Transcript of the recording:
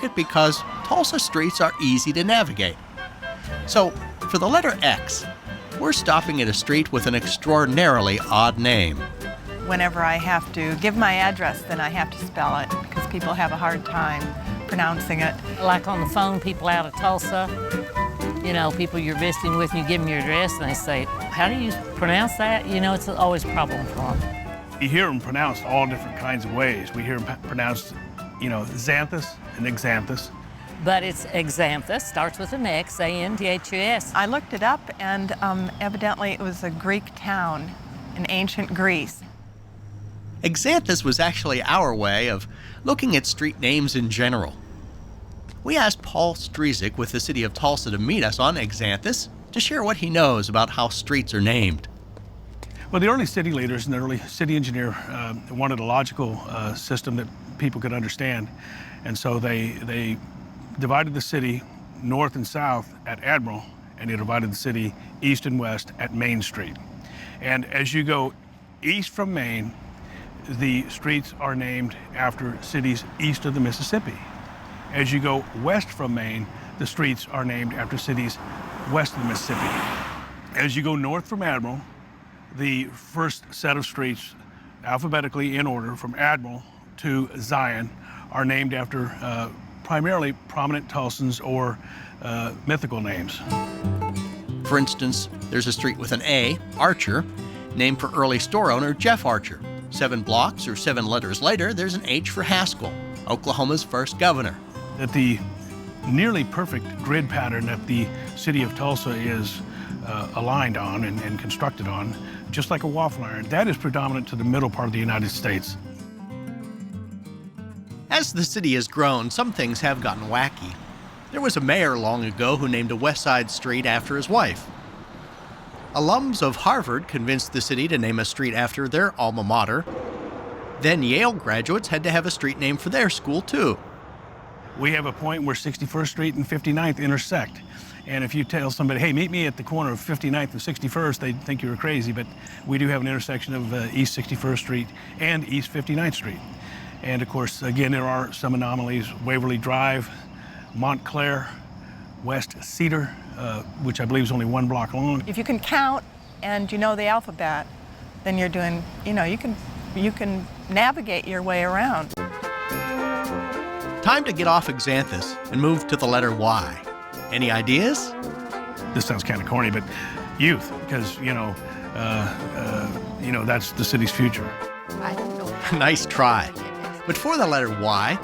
it because Tulsa streets are easy to navigate. So, for the letter X, we're stopping at a street with an extraordinarily odd name. Whenever I have to give my address, then I have to spell it because people have a hard time pronouncing it. Like on the phone, people out of Tulsa, people you're visiting with, and you give them your address, and they say, how do you pronounce that? It's always a problem for them. You hear them pronounced all different kinds of ways. We hear them pronounced, xanthus and exanthus. But it's exanthus, starts with an X, A-N-T-H-U-S. I looked it up, and evidently it was a Greek town in ancient Greece. Exanthus was actually our way of looking at street names in general. We asked Paul Strezik with the city of Tulsa to meet us on Exanthus to share what he knows about how streets are named. Well, the early city leaders and the early city engineer wanted a logical system that people could understand. And so they divided the city north and south at Admiral, and they divided the city east and west at Main Street. And as you go east from Main, the streets are named after cities east of the Mississippi. As you go west from Main, the streets are named after cities west of the Mississippi. As you go north from Admiral, the first set of streets, alphabetically in order from Admiral to Zion, are named after primarily prominent Tulsans or mythical names. For instance, there's a street with an A, Archer, named for early store owner Jeff Archer. 7 blocks or 7 letters later, there's an H for Haskell, Oklahoma's first governor. That the nearly perfect grid pattern that the city of Tulsa is aligned on and constructed on, just like a waffle iron, that is predominant to the middle part of the United States. As the city has grown, some things have gotten wacky. There was a mayor long ago who named a West Side street after his wife. Alums of Harvard convinced the city to name a street after their alma mater. Then Yale graduates had to have a street named for their school, too. We have a point where 61st Street and 59th intersect. And if you tell somebody, hey, meet me at the corner of 59th and 61st, they'd think you were crazy, but we do have an intersection of East 61st Street and East 59th Street. And of course, again, there are some anomalies. Waverly Drive, Montclair, West Cedar, which I believe is only 1 block long. If you can count and you know the alphabet, then you're doing, you can navigate your way around. Time to get off Exanthus and move to the letter Y. Any ideas? This sounds kind of corny, but youth, because, that's the city's future. Nice try. But for the letter Y,